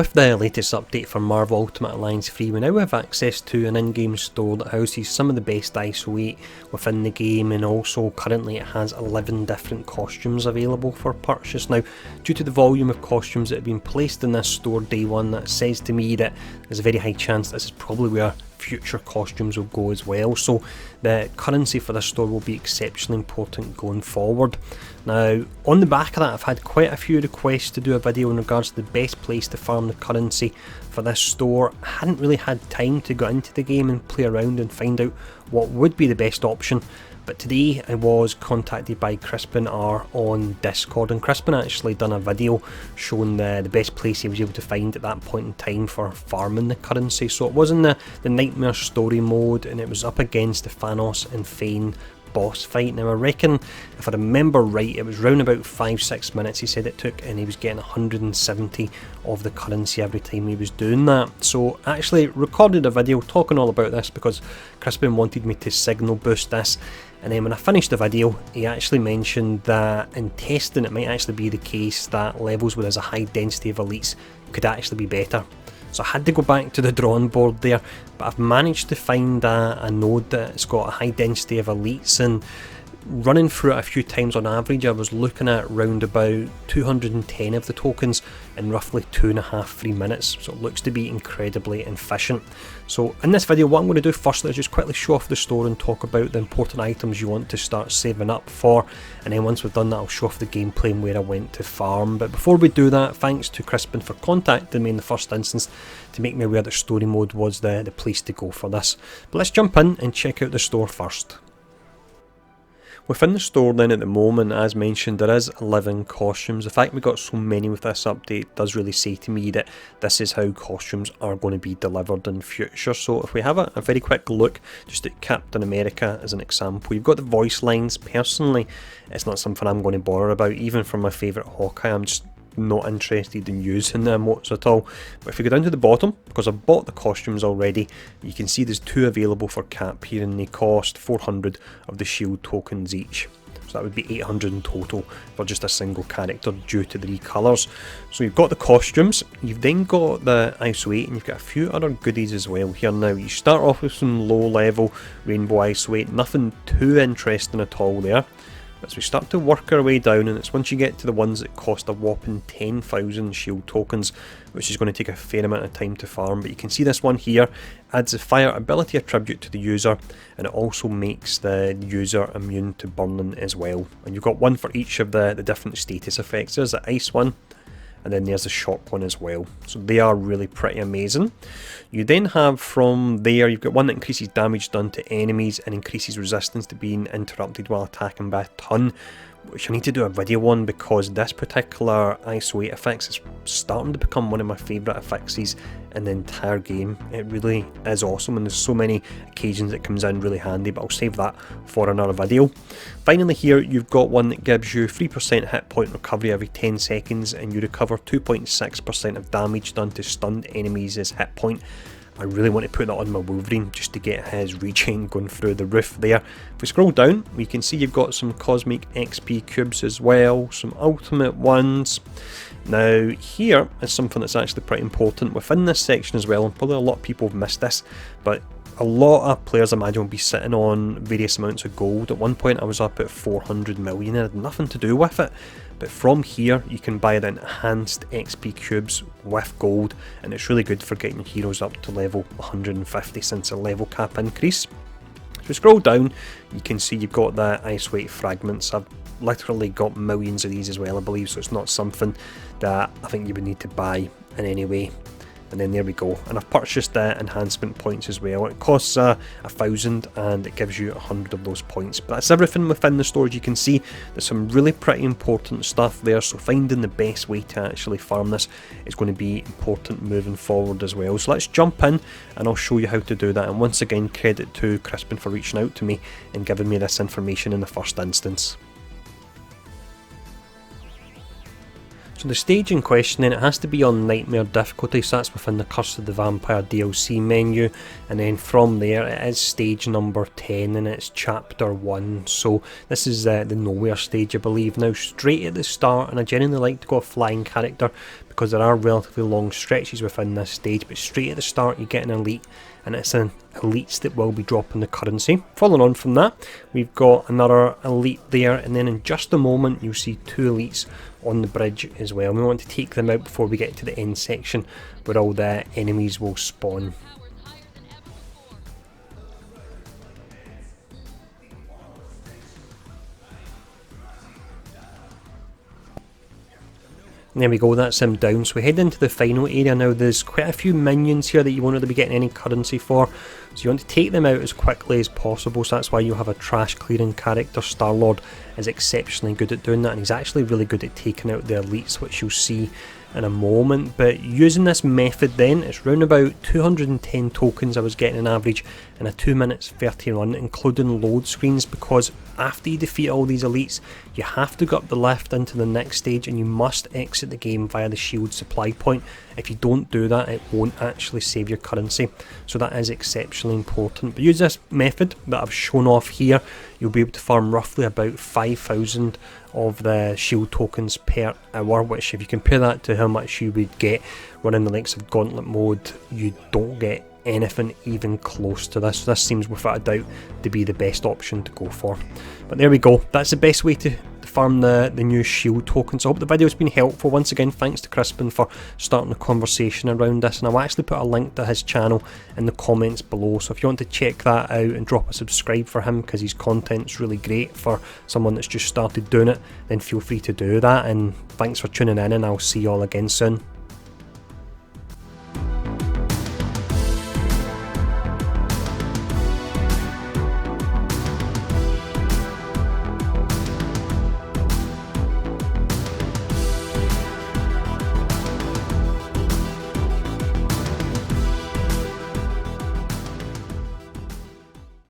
With the latest update for Marvel Ultimate Alliance 3, we now have access to an in-game store that houses some of the best ISO 8 within the game, and also currently it has 11 different costumes available for purchase. Now, due to the volume of costumes that have been placed in this store day one, that says to me that there's a very high chance this is probably where future costumes will go as well, so the currency for this store will be exceptionally important going forward. Now, on the back of that, I've had quite a few requests to do a video in regards to the best place to farm the currency for this store. I hadn't really had time to go into the game and play around and find out what would be the best option, but today I was contacted by Crispin R on Discord, and Crispin actually done a video showing the best place he was able to find at that point in time for farming the currency. So it was in the Nightmare Story mode, and it was up against the Thanos and Fane boss fight. Now I reckon, if I remember right, it was round about 5-6 minutes he said it took, and he was getting 170 of the currency every time he was doing that. So I actually recorded a video talking all about this because Crispin wanted me to signal boost this, and then when I finished the video he actually mentioned that in testing it might actually be the case that levels where there's a high density of elites could actually be better. So I had to go back to the drawing board there, but I've managed to find a node that's got a high density of elites, and running through it a few times on average I was looking at round about 210 of the tokens in roughly 2.5-3 minutes, so it looks to be incredibly efficient. So in this video, what I'm going to do firstly is just quickly show off the store and talk about the important items you want to start saving up for, and then once we've done that I'll show off the gameplay and where I went to farm. But before we do that, thanks to Crispin for contacting me in the first instance to make me aware that story mode was the place to go for this. But let's jump in and check out the store first. Within the store then at the moment, as mentioned, there is 11 costumes. The fact we got so many with this update does really say to me that this is how costumes are going to be delivered in future. So if we have a very quick look just at Captain America as an example, you've got the voice lines. Personally, it's not something I'm going to bother about. Even for my favourite Hawkeye, I'm just not interested in using the emotes at all. But if we go down to the bottom, because I've bought the costumes already, you can see there's 2 available for Cap here, and they cost 400 of the shield tokens each. So that would be 800 in total for just a single character due to the recolours. So you've got the costumes, you've then got the ISO 8, and you've got a few other goodies as well here. Now you start off with some low level rainbow ISO 8, nothing too interesting at all there. As we start to work our way down, and it's once you get to the ones that cost a whopping 10,000 shield tokens, which is going to take a fair amount of time to farm. But you can see this one here adds a fire ability attribute to the user, and it also makes the user immune to burning as well. And you've got one for each of the different status effects. There's the ice one, and then there's the shock one as well. So they are really pretty amazing. You then have from there, you've got one that increases damage done to enemies and increases resistance to being interrupted while attacking by a ton, which I need to do a video on because this particular ISO 8 effects is starting to become one of my favourite effects in the entire game. It really is awesome, and there's so many occasions it comes in really handy, but I'll save that for another video. Finally here, you've got one that gives you 3% hit point recovery every 10 seconds, and you recover 2.6% of damage done to stunned enemies as hit point. I really want to put that on my Wolverine just to get his regen going through the roof there. If we scroll down, we can see you've got some cosmic XP cubes as well, some ultimate ones. Now here is something that's actually pretty important within this section as well, and probably a lot of people have missed this, but a lot of players I imagine will be sitting on various amounts of gold. At one point I was up at 400 million and I had nothing to do with it. But from here you can buy the enhanced XP cubes with gold, and it's really good for getting your heroes up to level 150 since a level cap increase. If we scroll down, you can see you've got the ISO 8 fragments. I've literally got millions of these as well, I believe, so it's not something that I think you would need to buy in any way. And then there we go, and I've purchased the enhancement points as well. It costs 1,000 and it gives you 100 of those points. But that's everything within the store. As you can see, there's some really pretty important stuff there, so finding the best way to actually farm this is going to be important moving forward as well. So let's jump in and I'll show you how to do that. And once again, credit to Crispin for reaching out to me and giving me this information in the first instance. So the stage in question then, it has to be on Nightmare difficulty, so that's within the Curse of the Vampire DLC menu, and then from there it is stage number 10 and it's chapter 1, so this is the Nowhere stage I believe. Now straight at the start, and I generally like to go a flying character because there are relatively long stretches within this stage, but straight at the start you get an elite, and it's an elites that will be dropping the currency. Following on from that, we've got another elite there, and then in just a moment you'll see 2 elites on the bridge as well. We want to take them out before we get to the end section where all the enemies will spawn. And there we go, that's him down. So we head into the final area now. There's quite a few minions here that you won't really be getting any currency for, so you want to take them out as quickly as possible. So that's why you have a trash clearing character. Star-Lord is exceptionally good at doing that, and he's actually really good at taking out the elites, which you'll see in a moment. But using this method then, it's round about 210 tokens I was getting an average in a 2 minutes 30 run, including load screens, because after you defeat all these elites you have to go up the lift into the next stage, and you must exit the game via the shield supply point. If you don't do that, it won't actually save your currency, so that is exceptionally important. But use this method that I've shown off here, you'll be able to farm roughly about 5,000 of the shield tokens per hour, which if you compare that to how much you would get running the likes of gauntlet mode, you don't get anything even close to this. So this seems without a doubt to be the best option to go for. But there we go, that's the best way to farm the new shield tokens. I hope the video's been helpful. Once again, thanks to Crispin for starting the conversation around this, and I'll actually put a link to his channel in the comments below, so if you want to check that out and drop a subscribe for him, because his content's really great for someone that's just started doing it, then feel free to do that. And thanks for tuning in, and I'll see you all again soon.